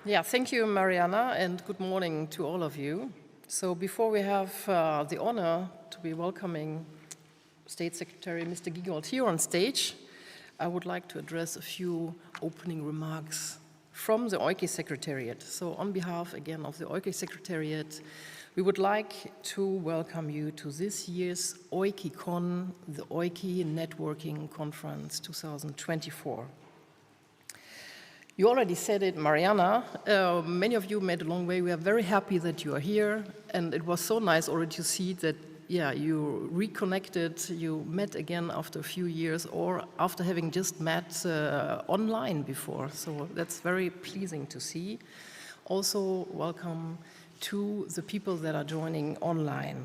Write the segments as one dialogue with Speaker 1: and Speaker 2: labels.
Speaker 1: Yeah, thank you, Marianna, and good morning to all of you. So before we have the honor to be welcoming State Secretary Mr. Giegold here on stage, I would like to address a few opening remarks from the EUKI Secretariat. So on behalf, again, of the EUKI Secretariat, we would like to welcome you to this year's EUKICON, the EUKI Networking Conference 2024. You already said it, Marianna. Many of you made a long way. We are very happy that you are here, and it was so nice already to see that, yeah, you reconnected, you met again after a few years, or after having just met online before. So that's very pleasing to see. Also, welcome to the people that are joining online.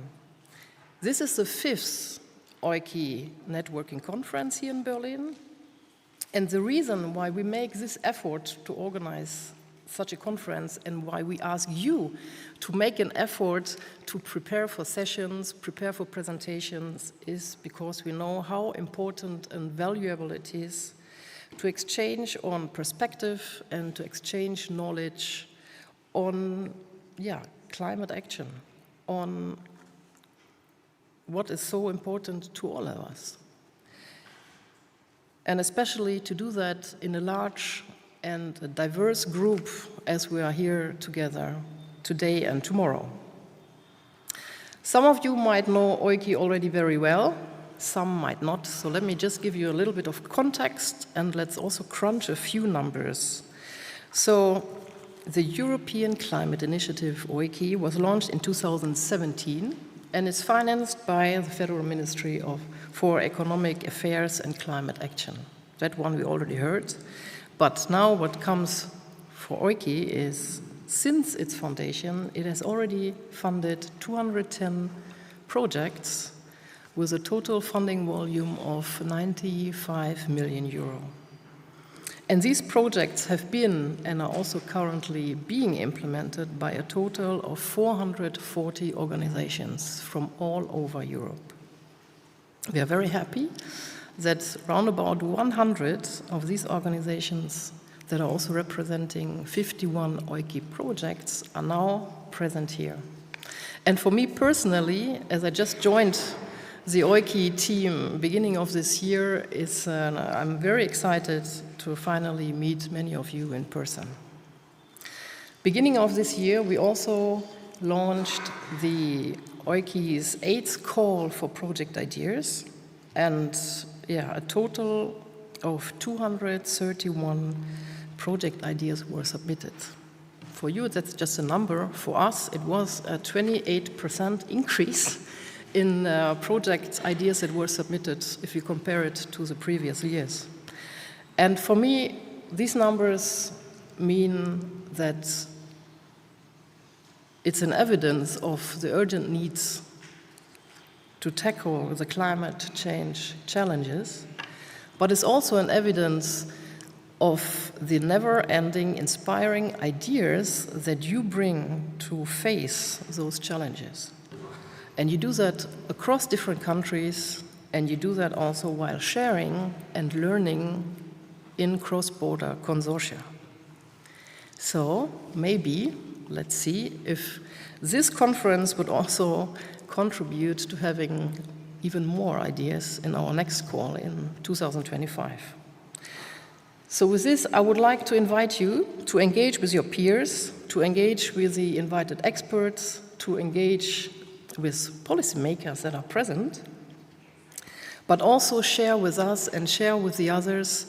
Speaker 1: This is the 5th EUKI Networking Conference here in Berlin. And the reason why we make this effort to organize such a conference and why we ask you to make an effort to prepare for sessions, prepare for presentations, is because we know how important and valuable it is to exchange on perspective and to exchange knowledge on, climate action, on what is so important to all of us. And especially to do that in a large and a diverse group as we are here together today and tomorrow. Some of you might know EUKI already very well, some might not, so let me just give you a little bit of context and let's also crunch a few numbers. So the European Climate Initiative EUKI was launched in 2017 and is financed by the Federal Ministry for Economic Affairs and Climate Action. That one we already heard. But now what comes for EUKI is, since its foundation, it has already funded 210 projects with a total funding volume of 95 million euro. And these projects have been and are also currently being implemented by a total of 440 organizations from all over Europe. We are very happy that around about 100 of these organizations that are also representing 51 EUKI projects are now present here. And for me personally, as I just joined the EUKI team beginning of this year, I'm very excited to finally meet many of you in person. Beginning of this year, we also launched the EUKI's 8th call for project ideas, and a total of 231 project ideas were submitted. For you, that's just a number. For us, it was a 28% increase in project ideas that were submitted if you compare it to the previous years. And for me, these numbers mean that it's an evidence of the urgent needs to tackle the climate change challenges, but it's also an evidence of the never-ending inspiring ideas that you bring to face those challenges. And you do that across different countries, and you do that also while sharing and learning in cross-border consortia. So maybe, let's see, if this conference would also contribute to having even more ideas in our next call in 2025. So with this, I would like to invite you to engage with your peers, to engage with the invited experts, to engage with policymakers that are present, but also share with us and share with the others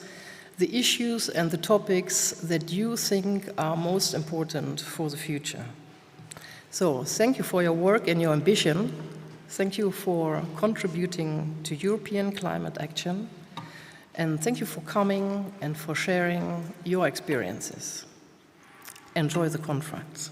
Speaker 1: the issues and the topics that you think are most important for the future. So thank you for your work and your ambition. Thank you for contributing to European climate action. And thank you for coming and for sharing your experiences. Enjoy the conference.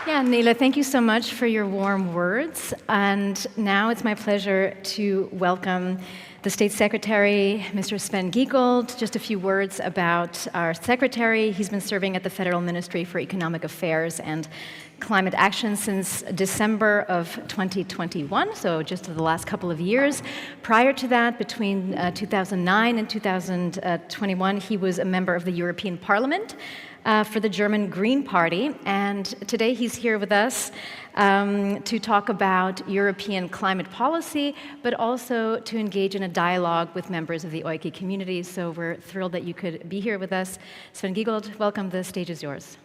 Speaker 2: Yeah, Nele, thank you so much for your warm words. And now it's my pleasure to welcome the State Secretary, Mr. Sven Giegold. Just a few words about our Secretary. He's been serving at the Federal Ministry for Economic Affairs and Climate Action since December of 2021, so just the last couple of years. Prior to that, between 2009 and 2021, he was a member of the European Parliament for the German Green Party, and today he's here with us to talk about European climate policy, but also to engage in a dialogue with members of the EUKI community. So we're thrilled that you could be here with us. Sven Giegold, welcome. The stage is yours.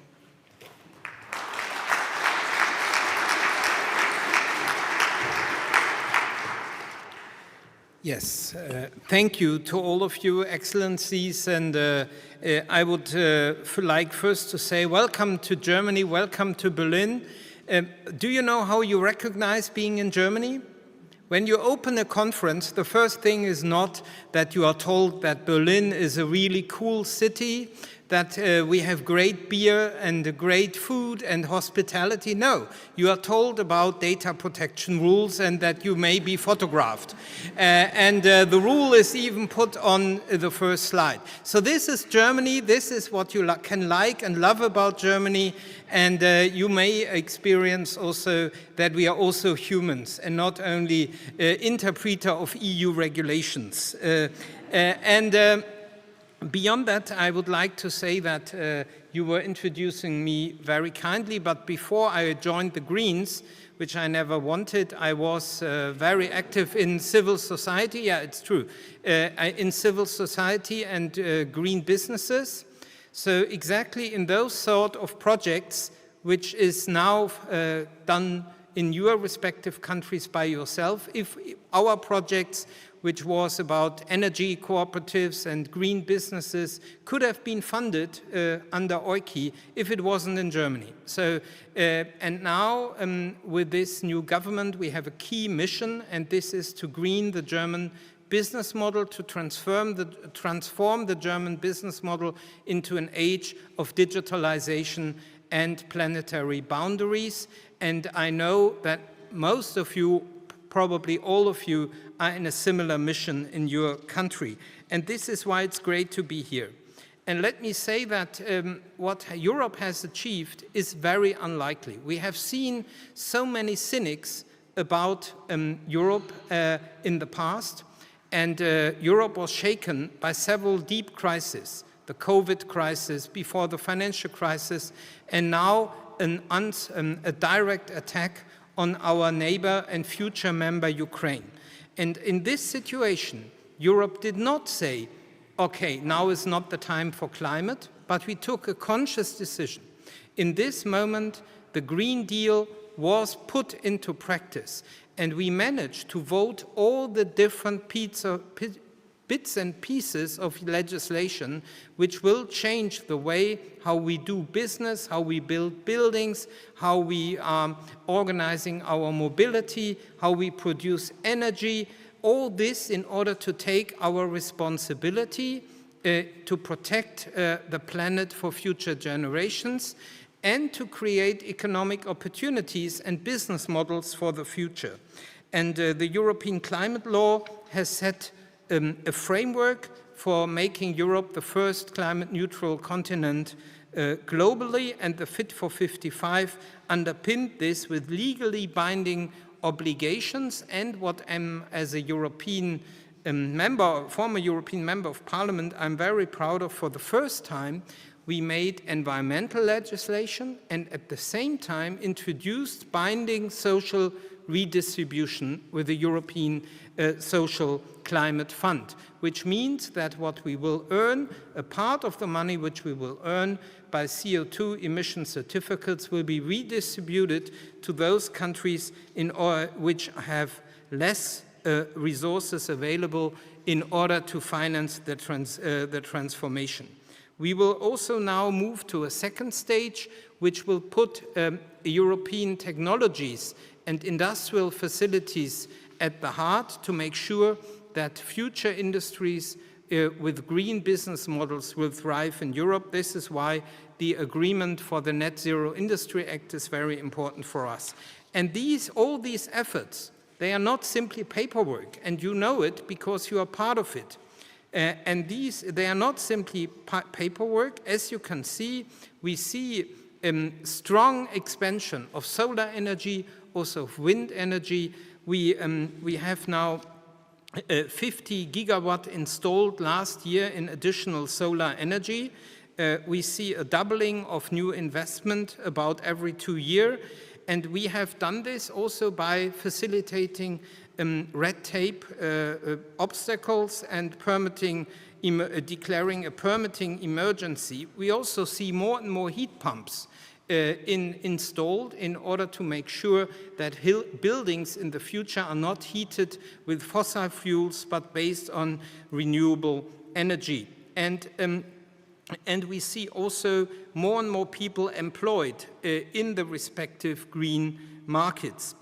Speaker 3: Yes, thank you to all of you, Excellencies, and I would like first to say welcome to Germany, welcome to Berlin. Do you know how you recognize being in Germany? When you open a conference, the first thing is not that you are told that Berlin is a really cool city, that we have great beer and great food and hospitality. No, you are told about data protection rules and that you may be photographed. The rule is even put on the first slide. So this is Germany. This is what you can like and love about Germany. And you may experience also that we are also humans and not only interpreter of EU regulations. Beyond that, I would like to say that you were introducing me very kindly, but before I joined the Greens, which I never wanted, I was very active in civil society. Yeah, it's true. In civil society and green businesses. So exactly in those sort of projects, which is now done in your respective countries by yourself. If our projects, which was about energy cooperatives and green businesses, could have been funded under EUKI if it wasn't in Germany. So, and now with this new government, we have a key mission, and this is to green the German business model, to transform the German business model into an age of digitalization and planetary boundaries. And I know that most of you, probably all of you, are in a similar mission in your country. And this is why it's great to be here. And let me say that what Europe has achieved is very unlikely. We have seen so many cynics about Europe in the past, and Europe was shaken by several deep crises, the COVID crisis, before the financial crisis, and now a direct attack on our neighbor and future member, Ukraine. And in this situation, Europe did not say, okay, now is not the time for climate, but we took a conscious decision. In this moment, the Green Deal was put into practice, and we managed to vote all the different bits and pieces of legislation which will change the way how we do business, how we build buildings, how we are organizing our mobility, how we produce energy, all this in order to take our responsibility to protect the planet for future generations and to create economic opportunities and business models for the future. And the European climate law has set a framework for making Europe the first climate neutral continent globally, and the Fit for 55 underpinned this with legally binding obligations. And what as a European former European member of Parliament, I'm very proud of, for the first time, we made environmental legislation and at the same time introduced binding social redistribution with the European Social Climate Fund, which means that what we will earn, a part of the money which we will earn by CO2 emission certificates, will be redistributed to those countries which have less resources available in order to finance the transformation. We will also now move to a second stage, which will put European technologies and industrial facilities at the heart to make sure that future industries with green business models will thrive in Europe. This is why the agreement for the Net Zero Industry Act is very important for us. And all these efforts, they are not simply paperwork, and you know it because you are part of it. And they are not simply paperwork. As you can see, we see strong expansion of solar energy, also of wind energy. We have now 50 gigawatt installed last year in additional solar energy. We see a doubling of new investment about every 2 years. And we have done this also by facilitating red tape obstacles and permitting, declaring a permitting emergency. We also see more and more heat pumps installed in order to make sure that buildings in the future are not heated with fossil fuels but based on renewable energy. And we see also more and more people employed in the respective green markets.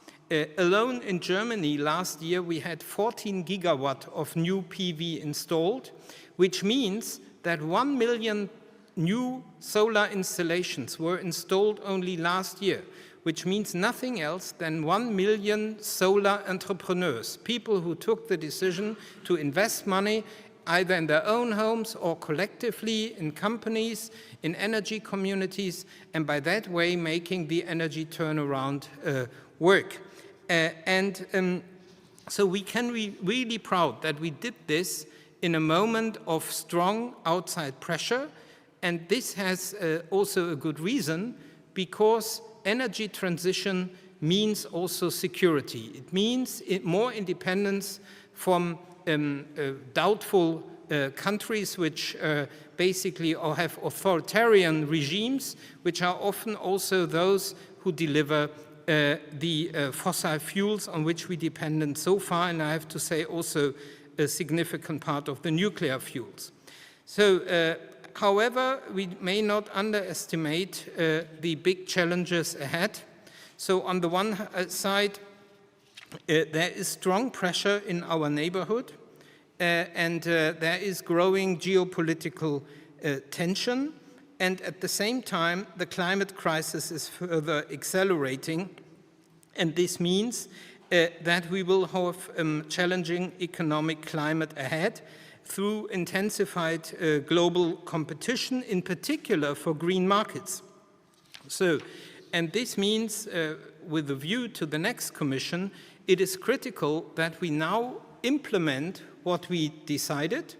Speaker 3: Alone in Germany last year we had 14 gigawatt of new PV installed, which means that 1 million new solar installations were installed only last year, which means nothing else than 1 million solar entrepreneurs, people who took the decision to invest money either in their own homes or collectively in companies, in energy communities, and by that way making the energy turnaround work. So we can be really proud that we did this in a moment of strong outside pressure, and this has also a good reason, because energy transition means also security. It means more independence from doubtful countries which basically have authoritarian regimes, which are often also those who deliver the fossil fuels on which we depended so far, and I have to say also a significant part of the nuclear fuels. So, however, we may not underestimate the big challenges ahead. So on the one side, there is strong pressure in our neighborhood, and there is growing geopolitical tension, and at the same time the climate crisis is further accelerating, and this means that we will have challenging economic climate ahead through intensified global competition, in particular for green markets. So, and this means, with a view to the next Commission, it is critical that we now implement what we decided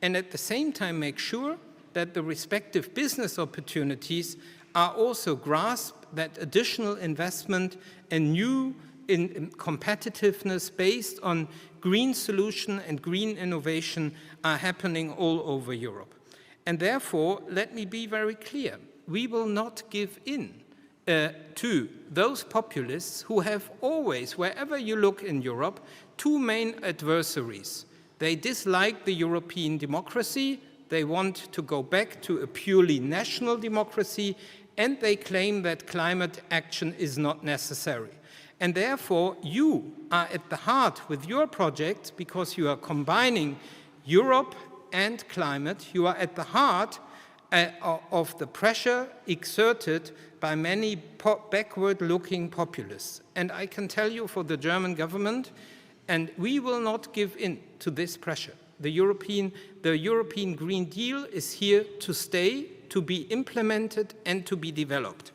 Speaker 3: and at the same time make sure that the respective business opportunities are also grasped, that additional investment and new competitiveness based on green solution and green innovation are happening all over Europe. And therefore, let me be very clear, we will not give in to those populists who have always, wherever you look in Europe, two main adversaries. They dislike the European democracy, they want to go back to a purely national democracy, and they claim that climate action is not necessary. And therefore, you are at the heart with your project, because you are combining Europe and climate, you are at the heart of the pressure exerted by many backward-looking populists. And I can tell you for the German government, and we will not give in to this pressure. The European Green Deal is here to stay, to be implemented and to be developed.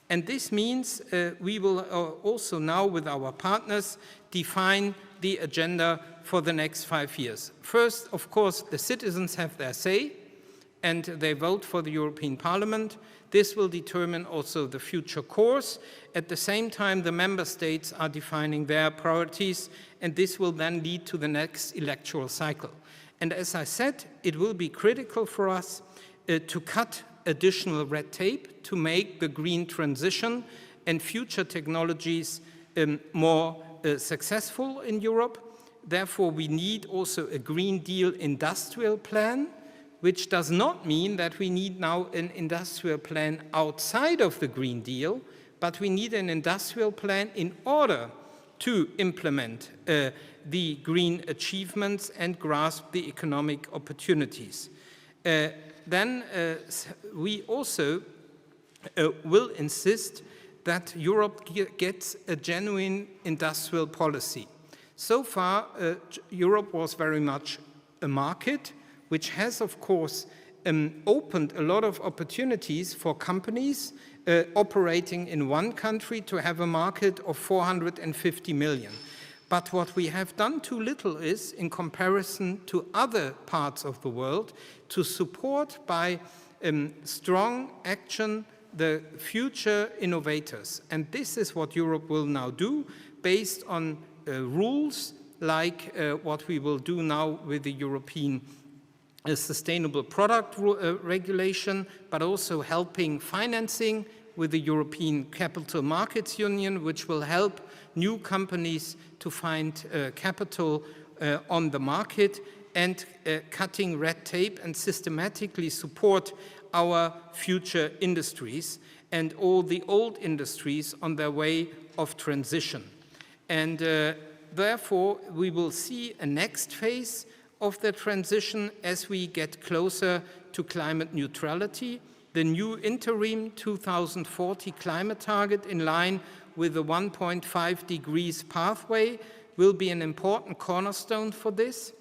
Speaker 3: And this means we will also now with our partners define the agenda for the next 5 years. First, of course, the citizens have their say and they vote for the European Parliament. This will determine also the future course. At the same time, the member states are defining their priorities, and this will then lead to the next electoral cycle. And as I said, it will be critical for us to cut additional red tape to make the green transition and future technologies more successful in Europe. Therefore, we need also a Green Deal industrial plan, which does not mean that we need now an industrial plan outside of the Green Deal, but we need an industrial plan in order to implement the green achievements and grasp the economic opportunities. Then we also will insist that Europe gets a genuine industrial policy. So far, Europe was very much a market, which has, of course, opened a lot of opportunities for companies operating in one country to have a market of 450 million. But what we have done too little is, in comparison to other parts of the world, to support by strong action the future innovators. And this is what Europe will now do, based on rules like what we will do now with the European Sustainable Product Regulation, but also helping financing with the European Capital Markets Union, which will help new companies to find capital on the market, and cutting red tape and systematically support our future industries and all the old industries on their way of transition. And therefore, we will see a next phase of the transition as we get closer to climate neutrality. The new interim 2040 climate target, in line with the 1.5 degrees pathway, will be an important cornerstone for this.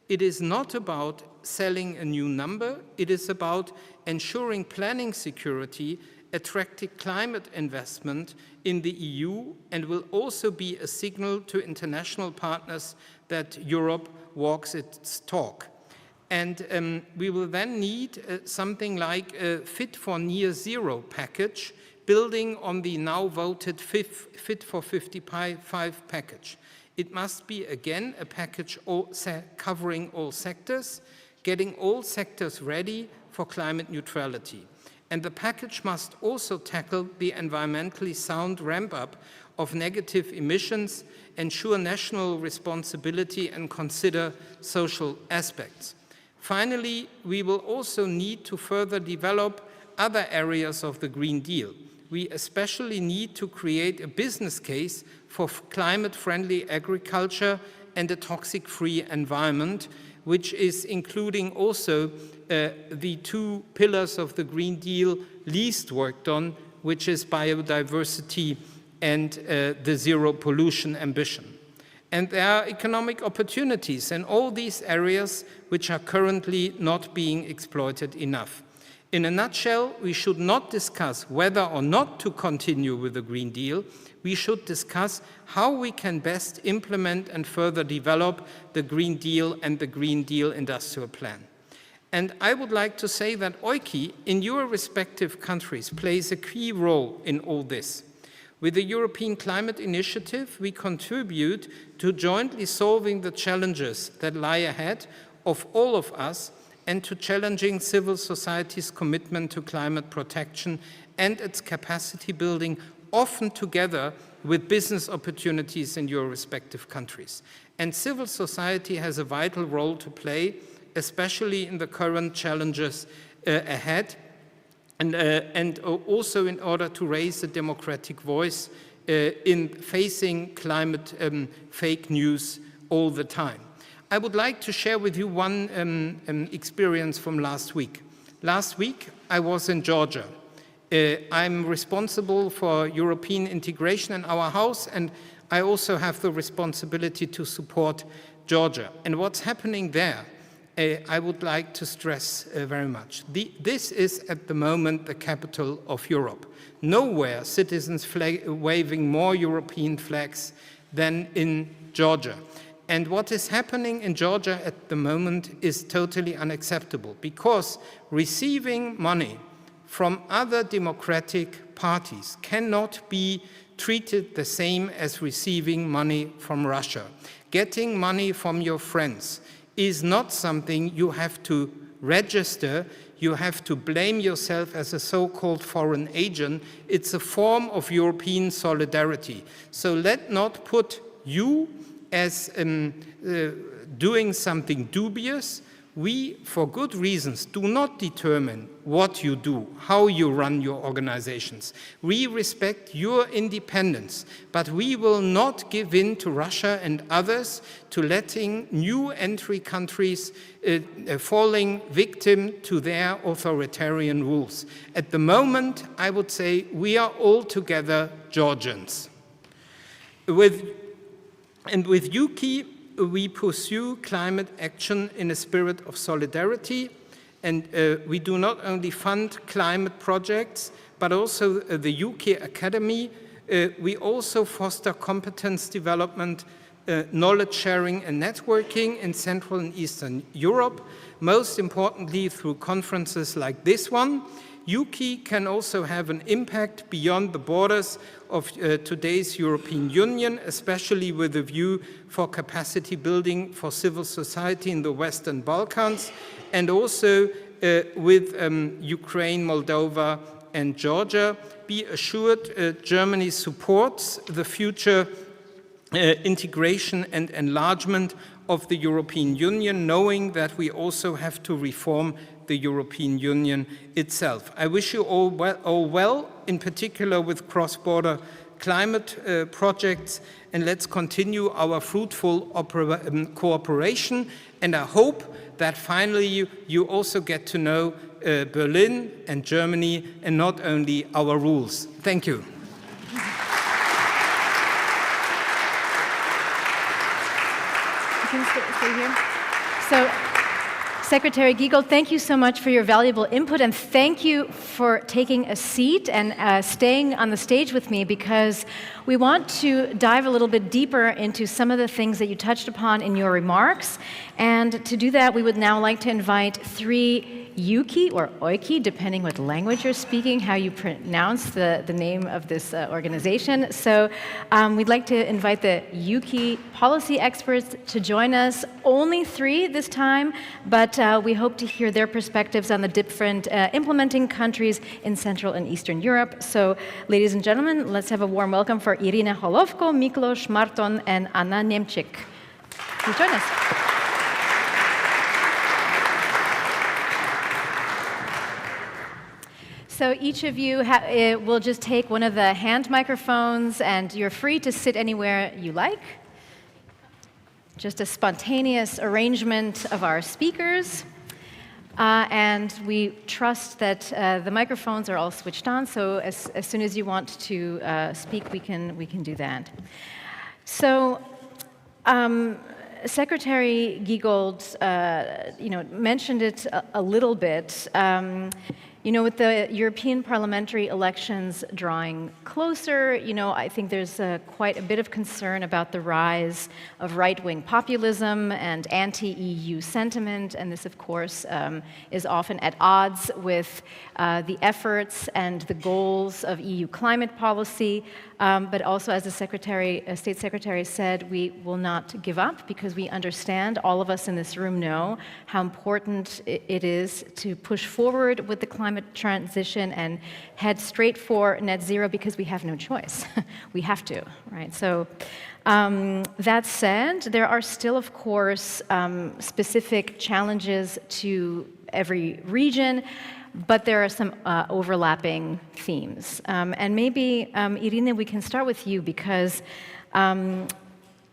Speaker 3: It is not about selling a new number, it is about ensuring planning security, attracting climate investment in the EU, and will also be a signal to international partners that Europe walks its talk. And we will then need something like a Fit for Near Zero package, building on the now voted Fit for 55 package. It must be, again, a package covering all sectors, getting all sectors ready for climate neutrality. And the package must also tackle the environmentally sound ramp-up of negative emissions, ensure national responsibility, and consider social aspects. Finally, we will also need to further develop other areas of the Green Deal. We especially need to create a business case for climate-friendly agriculture and a toxic-free environment, which is including also the two pillars of the Green Deal least worked on, which is biodiversity and the zero pollution ambition. And there are economic opportunities in all these areas which are currently not being exploited enough. In a nutshell, we should not discuss whether or not to continue with the Green Deal. We should discuss how we can best implement and further develop the Green Deal and the Green Deal Industrial Plan. And I would like to say that EUKI, in your respective countries, plays a key role in all this. With the European Climate Initiative, we contribute to jointly solving the challenges that lie ahead of all of us and to challenging civil society's commitment to climate protection and its capacity building, often together with business opportunities in your respective countries. And civil society has a vital role to play, especially in the current challenges ahead, and also in order to raise the democratic voice in facing climate fake news all the time. I would like to share with you one experience from last week. Last week, I was in Georgia. I'm responsible for European integration in our house, and I also have the responsibility to support Georgia. And what's happening there, I would like to stress very much. This is at the moment the capital of Europe. Nowhere citizens waving more European flags than in Georgia. And what is happening in Georgia at the moment is totally unacceptable, because receiving money from other democratic parties cannot be treated the same as receiving money from Russia. Getting money from your friends is not something you have to register, you have to blame yourself as a so-called foreign agent. It's a form of European solidarity. So let not put you as doing something dubious We, for good reasons, do not determine what you do, how you run your organizations. We respect your independence, but we will not give in to Russia and others to letting new entry countries falling victim to their authoritarian rules. At the moment, I would say we are all together Georgians. With EUKI, we pursue climate action in a spirit of solidarity, and we do not only fund climate projects, but also the EUKI Academy. We also foster competence development, knowledge sharing and networking in Central and Eastern Europe, most importantly through conferences like this one. EUKI can also have an impact beyond the borders of today's European Union, especially with a view for capacity building for civil society in the Western Balkans, and also with Ukraine, Moldova, and Georgia. Be assured, Germany supports the future integration and enlargement of the European Union, knowing that we also have to reform the European Union itself. I wish you all well, in particular with cross-border climate projects, and let's continue our fruitful cooperation. And I hope that finally you also get to know Berlin and Germany and not only our rules. Thank you.
Speaker 2: You can stay here. So, Secretary Giegold, thank you so much for your valuable input, and thank you for taking a seat and staying on the stage with me, because we want to dive a little bit deeper into some of the things that you touched upon in your remarks. And to do that, we would now like to invite three EUKI or EUKI, depending what language you're speaking, how you pronounce the name of this organization. So we'd like to invite the EUKI policy experts to join us. Only three this time, but we hope to hear their perspectives on the different implementing countries in Central and Eastern Europe. So, ladies and gentlemen, let's have a warm welcome for Iryna Holovko, Miklos, Marton, and Niemczyk. Please join us. So each of you will just take one of the hand microphones, and you're free to sit anywhere you like. Just a spontaneous arrangement of our speakers. And we trust that the microphones are all switched on, so as soon as you want to speak, we can do that. So, Secretary Giegold, mentioned it a little bit. With the European parliamentary elections drawing closer, I think there's quite a bit of concern about the rise of right-wing populism and anti-EU sentiment, and this, of course, is often at odds with the efforts and the goals of EU climate policy. But also, as the State Secretary said, we will not give up, because we understand, all of us in this room know, how important it is to push forward with the climate transition and head straight for net zero, because we have no choice. We have to, right? So that said, there are still, of course, specific challenges to every region, but there are some overlapping themes. And maybe, Iryna, we can start with you, because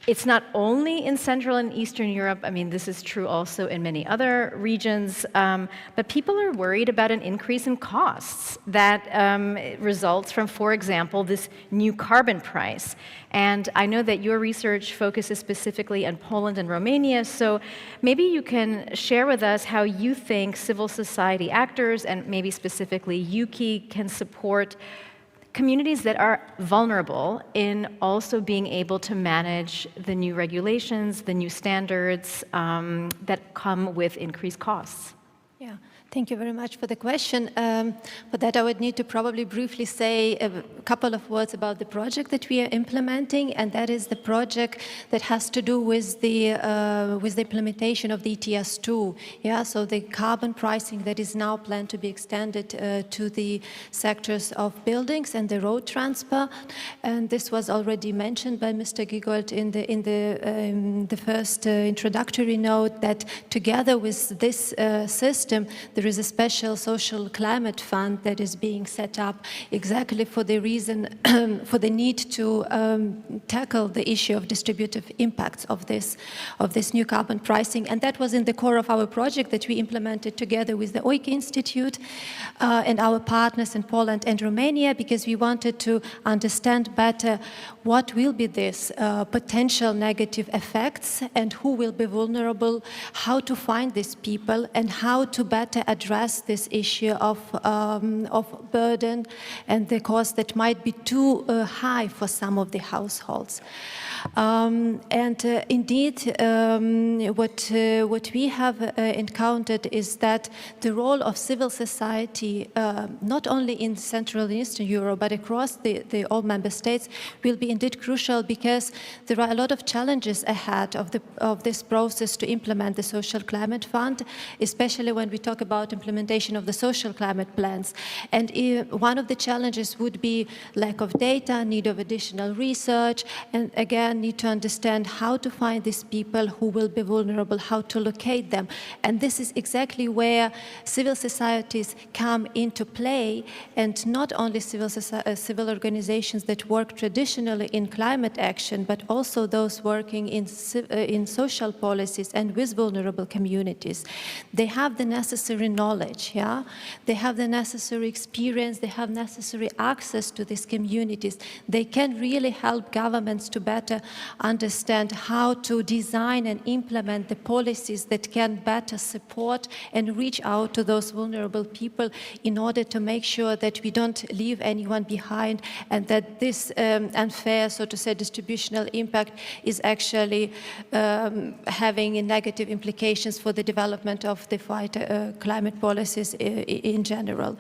Speaker 2: it's not only in Central and Eastern Europe. I mean, this is true also in many other regions. But people are worried about an increase in costs that results from, for example, this new carbon price. And I know that your research focuses specifically on Poland and Romania, so maybe you can share with us how you think civil society actors, and maybe specifically EUKI, can support communities that are vulnerable in also being able to manage the new regulations, the new standards that come with increased costs.
Speaker 4: Yeah, Thank you very much for the question. For that, I would need to probably briefly say a couple of words about the project that we are implementing, and that is the project that has to do with the implementation of the ETS2. Yeah, so the carbon pricing that is now planned to be extended to the sectors of buildings and the road transport. And this was already mentioned by Mr. Giegold in the first introductory note, that together with this system, there is a special social climate fund that is being set up exactly for the reason, for the need to tackle the issue of distributive impacts of this new carbon pricing. And that was in the core of our project that we implemented together with the EUKI Institute and our partners in Poland and Romania, because we wanted to understand better what will be this potential negative effects and who will be vulnerable, how to find these people, and how to better address this issue of burden and the cost that might be too high for some of the households. Indeed, what we have encountered is that the role of civil society, not only in Central and Eastern Europe, but across all member states, will be indeed crucial, because there are a lot of challenges ahead of this process to implement the Social Climate Fund, especially when we talk about implementation of the social climate plans. And one of the challenges would be lack of data, need of additional research, and again, need to understand how to find these people who will be vulnerable, how to locate them. And this is exactly where civil societies come into play, and not only civil organizations that work traditionally in climate action, but also those working in social policies and with vulnerable communities. They have the necessary knowledge, yeah? They have the necessary experience, they have necessary access to these communities. They can really help governments to better understand how to design and implement the policies that can better support and reach out to those vulnerable people in order to make sure that we don't leave anyone behind, and that this unfair, so to say, distributional impact is actually having negative implications for the development of the fight climate policies in general.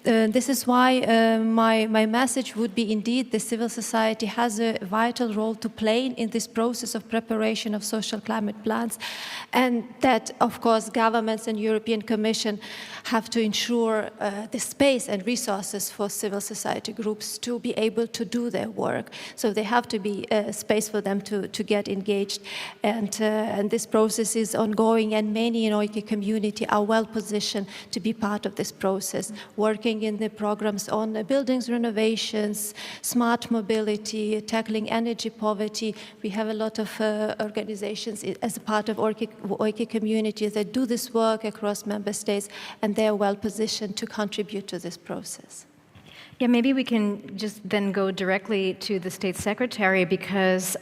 Speaker 4: This is why my message would be, indeed, the civil society has a vital role to play in this process of preparation of social climate plans, and that, of course, governments and European Commission have to ensure the space and resources for civil society groups to be able to do their work. So there have to be space for them to get engaged, and this process is ongoing, and many in EUKI community are well positioned to be part of this process, working in the programs on buildings renovations, smart mobility, tackling energy poverty. We have a lot of organizations as a part of EUKI community that do this work across member states, and they are well positioned to contribute to this process.
Speaker 2: Yeah, maybe we can just then go directly to the State Secretary, because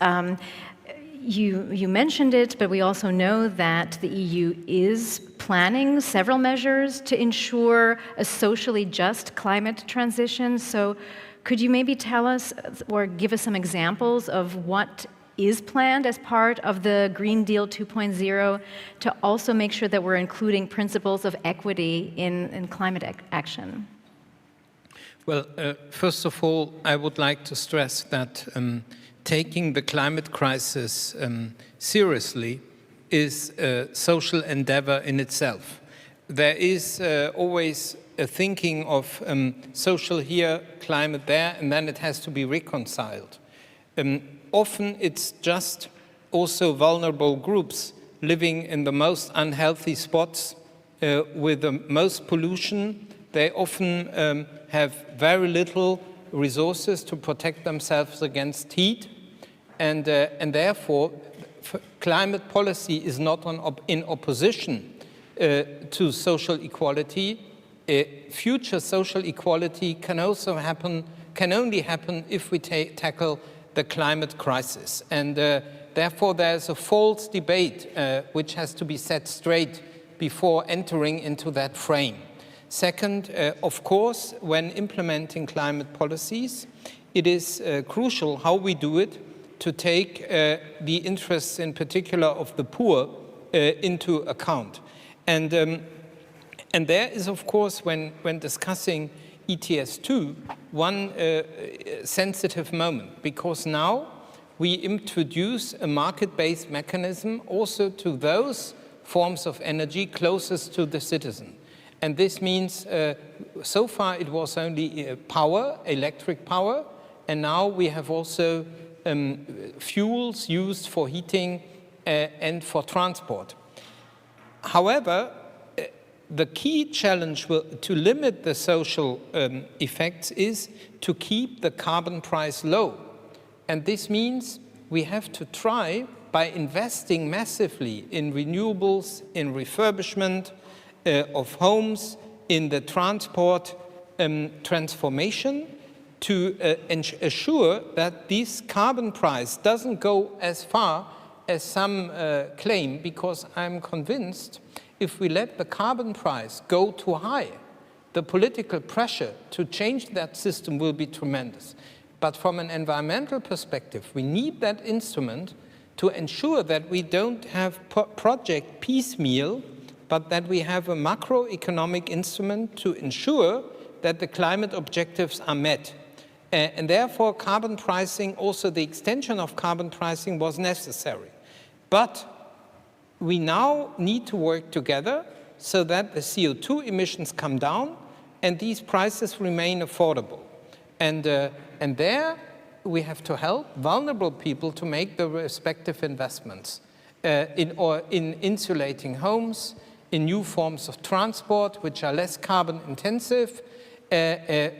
Speaker 2: you mentioned it, but we also know that the EU is planning several measures to ensure a socially just climate transition. So could you maybe tell us or give us some examples of what is planned as part of the Green Deal 2.0 to also make sure that we're including principles of equity in climate action?
Speaker 3: Well, first of all, I would like to stress that taking the climate crisis seriously is a social endeavor in itself. There is always a thinking of social here, climate there, and then it has to be reconciled. Often it's just also vulnerable groups living in the most unhealthy spots with the most pollution. They often have very little resources to protect themselves against heat, and therefore climate policy is not in opposition to social equality. Future social equality can only happen if we tackle the climate crisis, and therefore there's a false debate which has to be set straight before entering into that frame. Second, of course, when implementing climate policies, it is crucial how we do it to take the interests in particular of the poor into account. And And there is, of course, when discussing ETS2, one sensitive moment, because now we introduce a market-based mechanism also to those forms of energy closest to the citizen. And this means, so far it was only power, electric power, and now we have also fuels used for heating and for transport. However, the key challenge to limit the social effects is to keep the carbon price low. And this means we have to try, by investing massively in renewables, in refurbishment of homes, in the transport transformation, to assure that this carbon price doesn't go as far as some claim, because I'm convinced if we let the carbon price go too high, the political pressure to change that system will be tremendous. But from an environmental perspective, we need that instrument to ensure that we don't have project piecemeal, but that we have a macroeconomic instrument to ensure that the climate objectives are met. And therefore, carbon pricing, also the extension of carbon pricing was necessary. But we now need to work together so that the CO2 emissions come down and these prices remain affordable. And there we have to help vulnerable people to make the respective investments in insulating homes, in new forms of transport which are less carbon intensive,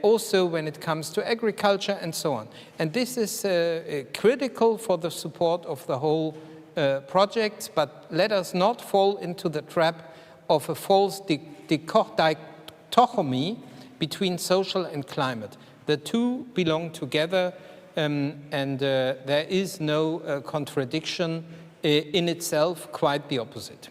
Speaker 3: also when it comes to agriculture and so on. And this is critical for the support of the whole project, but let us not fall into the trap of a false dichotomy between social and climate. The two belong together, and there is no contradiction in itself, quite the opposite.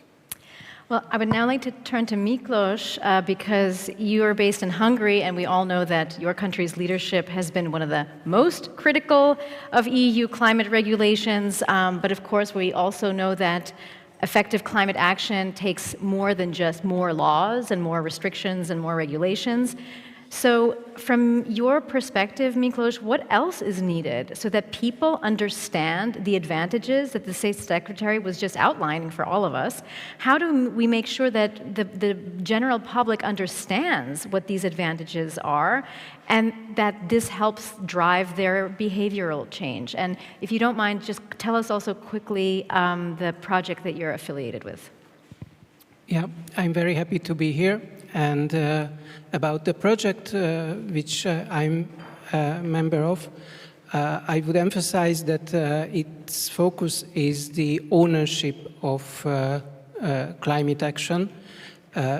Speaker 2: Well, I would now like to turn to Miklos, because you are based in Hungary, and we all know that your country's leadership has been one of the most critical of EU climate regulations. But of course, we also know that effective climate action takes more than just more laws and more restrictions and more regulations. So from your perspective, Miklos, what else is needed so that people understand the advantages that the State Secretary was just outlining for all of us? How do we make sure that the general public understands what these advantages are and that this helps drive their behavioral change? And if you don't mind, just tell us also quickly the project that you're affiliated with.
Speaker 5: Yeah, I'm very happy to be here. And about the project which I'm a member of, I would emphasize that its focus is the ownership of climate action,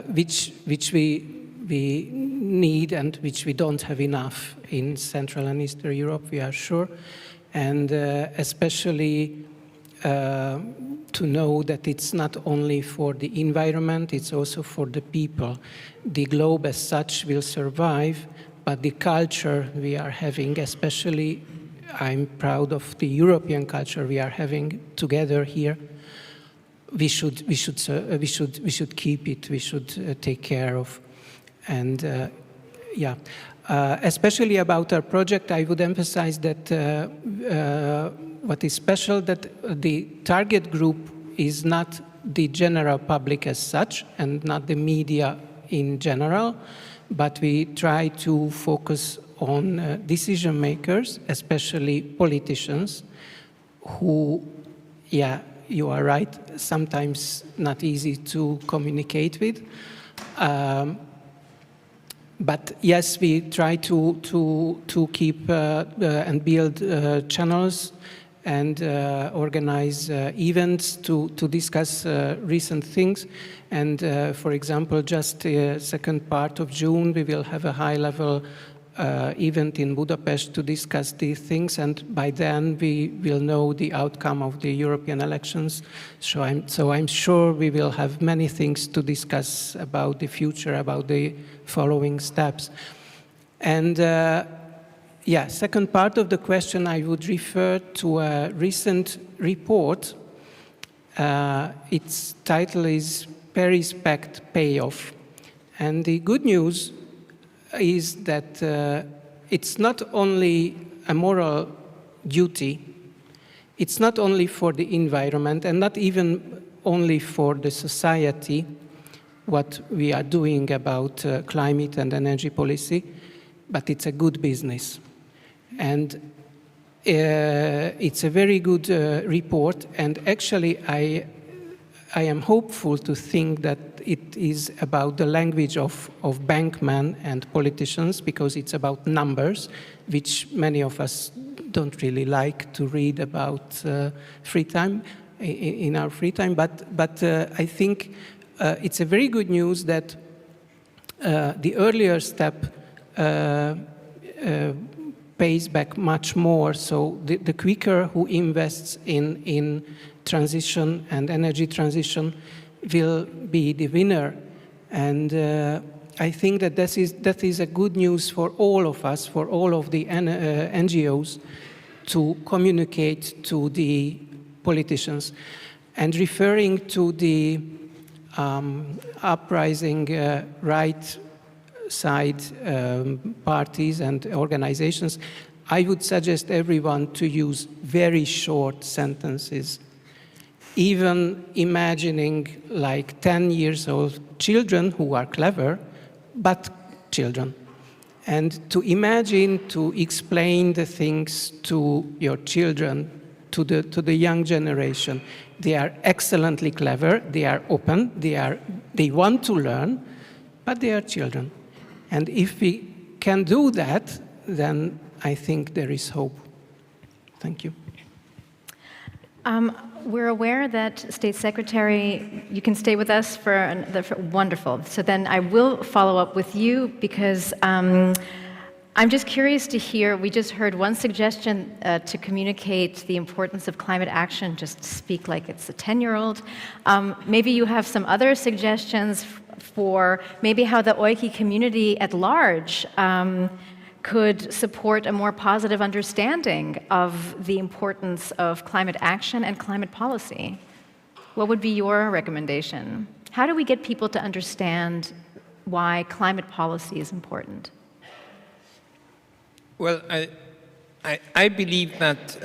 Speaker 5: which we need and which we don't have enough in Central and Eastern Europe, we are sure. And especially to know that it's not only for the environment, it's also for the people. The globe as such will survive, but the culture we are having, especially I'm proud of the European culture we are having together here, we should keep it, we should take care of. And yeah, especially about our project, I would emphasize that what is special, that the target group is not the general public as such and not the media in general, but we try to focus on decision makers, especially politicians, who, yeah, you are right, sometimes not easy to communicate with. But yes, we try to keep and build channels and organize events to discuss recent things. And for example, just the second part of June, we will have a high-level event in Budapest to discuss these things, and by then we will know the outcome of the European elections. So I'm sure we will have many things to discuss about the future, about the following steps. And yeah, second part of the question, I would refer to a recent report. Its title is Paris Pact Payoff. And the good news is that it's not only a moral duty, it's not only for the environment and not even only for the society, what we are doing about climate and energy policy, but it's a good business. And it's a very good report, and actually I am hopeful to think that it is about the language of bankmen and politicians, because it's about numbers, which many of us don't really like to read about free time, in our free time. But I think it's a very good news that the earlier step pays back much more. So the quicker who invests in transition and energy transition will be the winner. And I think that that is a good news for all of us, for all of the NGOs, to communicate to the politicians. And referring to the uprising right side parties and organizations, I would suggest everyone to use very short sentences. Even imagining like 10 years old children who are clever, but children. And to imagine, to explain the things to your children, to the young generation. They are excellently clever, they are open, they want to learn, but they are children. And if we can do that, then I think there is hope. Thank you.
Speaker 2: We're aware that State Secretary, you can stay with us for wonderful. So then I will follow up with you, because I'm just curious to hear, we just heard one suggestion to communicate the importance of climate action, just speak like it's a 10-year-old. Maybe you have some other suggestions for maybe how the EUKI community at large could support a more positive understanding of the importance of climate action and climate policy. What would be your recommendation? How do we get people to understand why climate policy is important?
Speaker 3: Well, I believe that,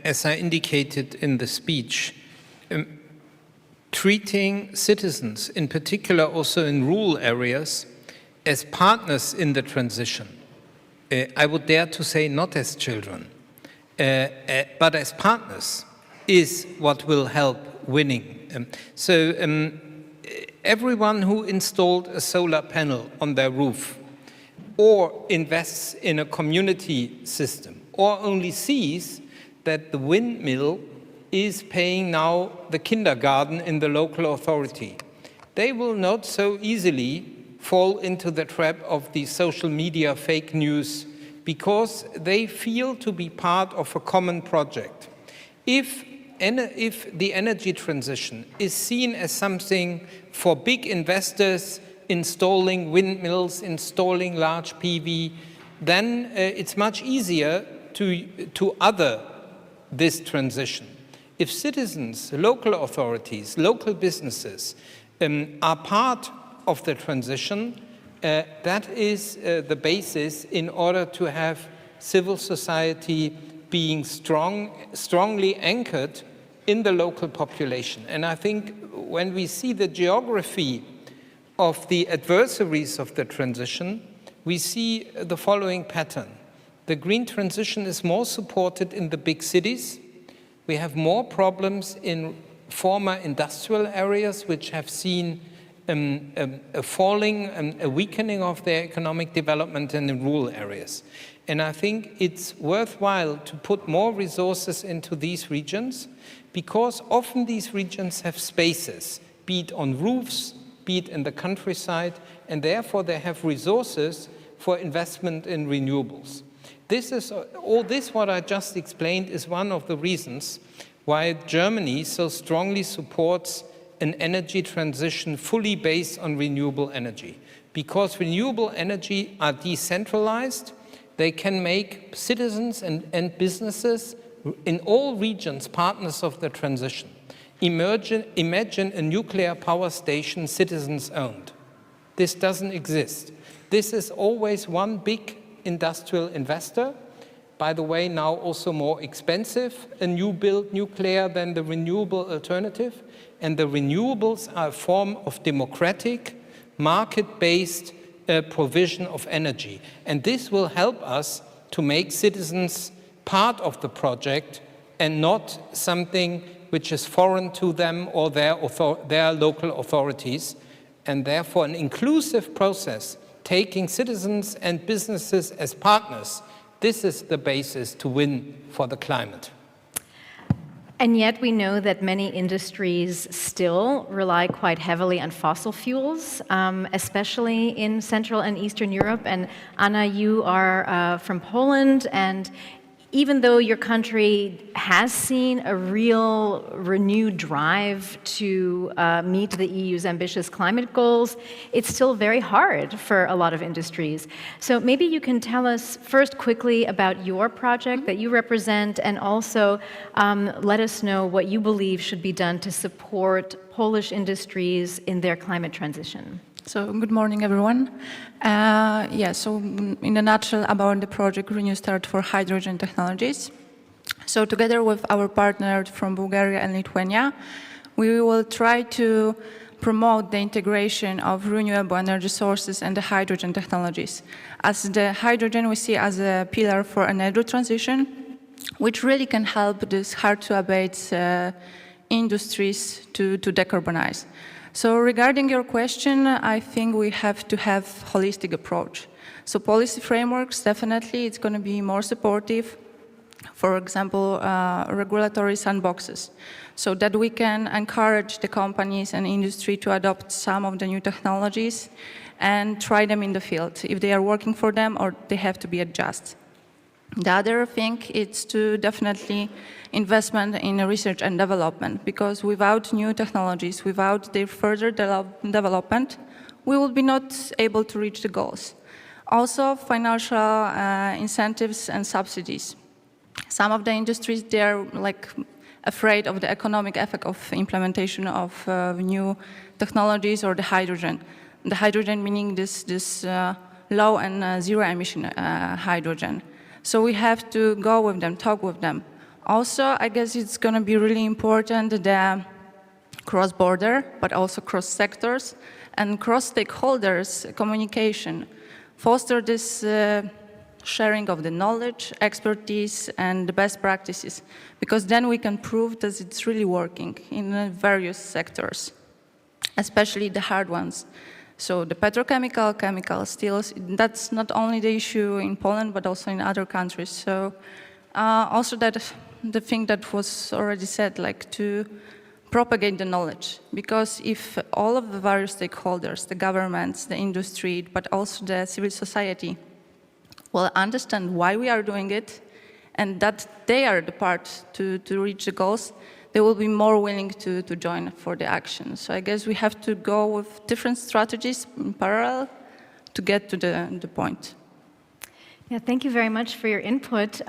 Speaker 3: as I indicated in the speech, treating citizens, in particular also in rural areas, as partners in the transition, I would dare to say not as children, but as partners, is what will help winning. So everyone who installed a solar panel on their roof, or invests in a community system, or only sees that the windmill is paying now the kindergarten in the local authority, they will not so easily fall into the trap of the social media fake news, because they feel to be part of a common project. If the energy transition is seen as something for big investors, installing windmills, installing large PV, then it's much easier to other this transition. If citizens, local authorities, local businesses are part of the transition, that is the basis in order to have civil society being strongly anchored in the local population. And I think when we see the geography of the adversaries of the transition, we see the following pattern. The green transition is more supported in the big cities. We have more problems in former industrial areas, which have seen a weakening of their economic development than in rural areas. And I think it's worthwhile to put more resources into these regions, because often these regions have spaces, be it on roofs, be it in the countryside, and therefore they have resources for investment in renewables. All this what I just explained is one of the reasons why Germany so strongly supports an energy transition fully based on renewable energy. Because renewable energy are decentralized, they can make citizens and businesses in all regions partners of the transition. Imagine a nuclear power station citizens owned. This doesn't exist. This is always one big industrial investor. By the way, now also more expensive, a new build nuclear than the renewable alternative. And the renewables are a form of democratic, market-based provision of energy. And this will help us to make citizens part of the project and not something which is foreign to them or their local authorities. And therefore, an inclusive process, taking citizens and businesses as partners, this is the basis to win for the climate.
Speaker 2: And yet we know that many industries still rely quite heavily on fossil fuels, especially in Central and Eastern Europe. And Anna, you are from Poland, and even though your country has seen a real renewed drive to meet the EU's ambitious climate goals, it's still very hard for a lot of industries. So maybe you can tell us first quickly about your project that you represent, and also let us know what you believe should be done to support Polish industries in their climate transition.
Speaker 6: So, good morning, everyone. So in a nutshell, about the project Renew Start for Hydrogen Technologies. So together with our partners from Bulgaria and Lithuania, we will try to promote the integration of renewable energy sources and the hydrogen technologies. As the hydrogen we see as a pillar for energy transition, which really can help these hard-to-abate industries to decarbonize. So regarding your question, I think we have to have holistic approach. So policy frameworks, definitely, it's going to be more supportive. For example, regulatory sandboxes, so that we can encourage the companies and industry to adopt some of the new technologies and try them in the field, if they are working for them or they have to be adjusted. The other thing is to definitely investment in research and development, because without new technologies, without their further development, we will be not able to reach the goals. Also, financial incentives and subsidies. Some of the industries, they are afraid of the economic effect of implementation of new technologies or the hydrogen. The hydrogen meaning this low and zero emission hydrogen. So we have to go with them, talk with them. Also, I guess it's going to be really important the cross-border, but also cross-sectors and cross-stakeholders communication. Foster this sharing of the knowledge, expertise, and the best practices, because then we can prove that it's really working in various sectors, especially the hard ones. So the petrochemical, chemical, steels, that's not only the issue in Poland, but also in other countries. So also that the thing that was already said, to propagate the knowledge, because if all of the various stakeholders, the governments, the industry, but also the civil society, will understand why we are doing it, and that they are the part to reach the goals, they will be more willing to join for the action. So I guess we have to go with different strategies in parallel to get to the point.
Speaker 2: Yeah, thank you very much for your input.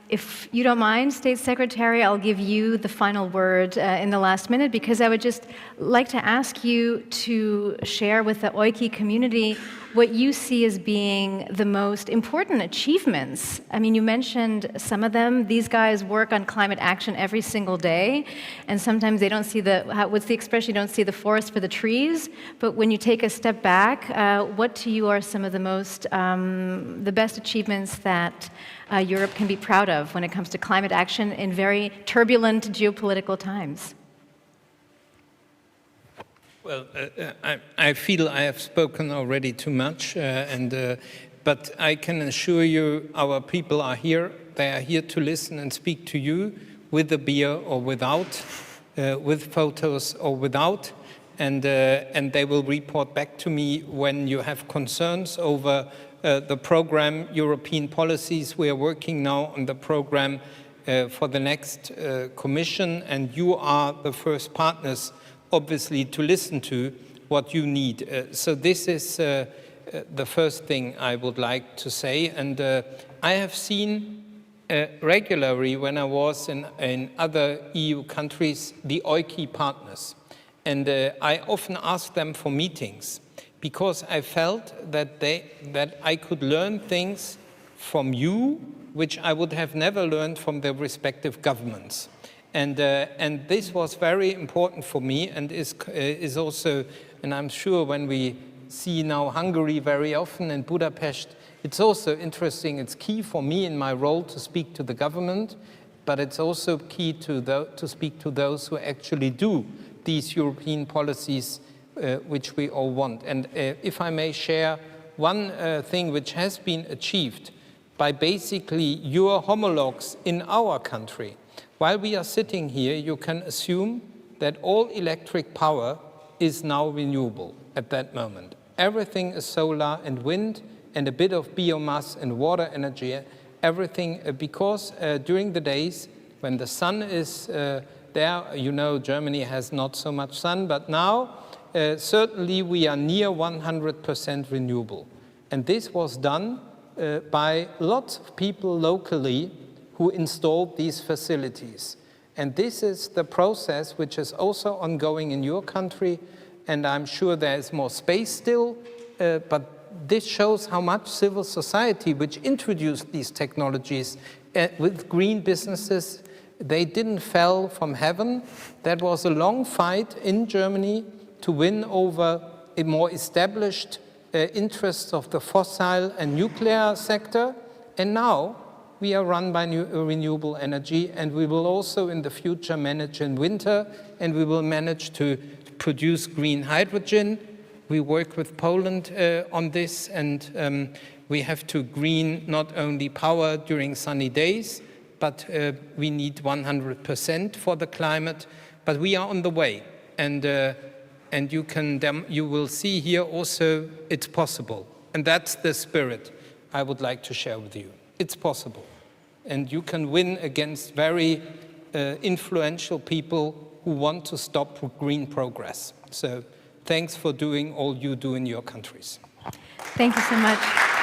Speaker 2: If you don't mind, State Secretary, I'll give you the final word in the last minute, because I would just like to ask you to share with the EUKI community what you see as being the most important achievements. I mean, you mentioned some of them. These guys work on climate action every single day, and sometimes they don't see what's the expression, you don't see the forest for the trees, but when you take a step back, what to you are some of the best achievements that Europe can be proud of when it comes to climate action in very turbulent geopolitical times?
Speaker 3: Well, I feel I have spoken already too much, but I can assure you our people are here. They are here to listen and speak to you with a beer or without, with photos or without, and they will report back to me when you have concerns over the program European policies. We are working now on the program for the next Commission, and you are the first partners, obviously, to listen to what you need. So this is the first thing I would like to say. And I have seen regularly when I was in other EU countries, the EUKI partners. And I often ask them for meetings, because I felt that I could learn things from you which I would have never learned from their respective governments. And this was very important for me, and is also, and I'm sure when we see now Hungary very often in Budapest, it's also interesting, it's key for me in my role to speak to the government, but it's also key to speak to those who actually do these European policies which we all want. And if I may share one thing which has been achieved by basically your homologues in our country. While we are sitting here, you can assume that all electric power is now renewable at that moment. Everything is solar and wind and a bit of biomass and water energy, everything, because during the days when the sun is there, you know, Germany has not so much sun, but now certainly we are near 100% renewable. And this was done by lots of people locally who installed these facilities. And this is the process which is also ongoing in your country, and I'm sure there is more space still, but this shows how much civil society, which introduced these technologies with green businesses, they didn't fall from heaven. That was a long fight in Germany to win over a more established interests of the fossil and nuclear sector, and now we are run by renewable energy, and we will also in the future manage in winter, and we will manage to produce green hydrogen. We work with Poland on this, and we have to green not only power during sunny days, but we need 100% for the climate, but we are on the way, and you will see here also it's possible, and that's the spirit I would like to share with you. It's possible, and you can win against very influential people who want to stop green progress. So thanks for doing all you do in your countries.
Speaker 2: Thank you so much.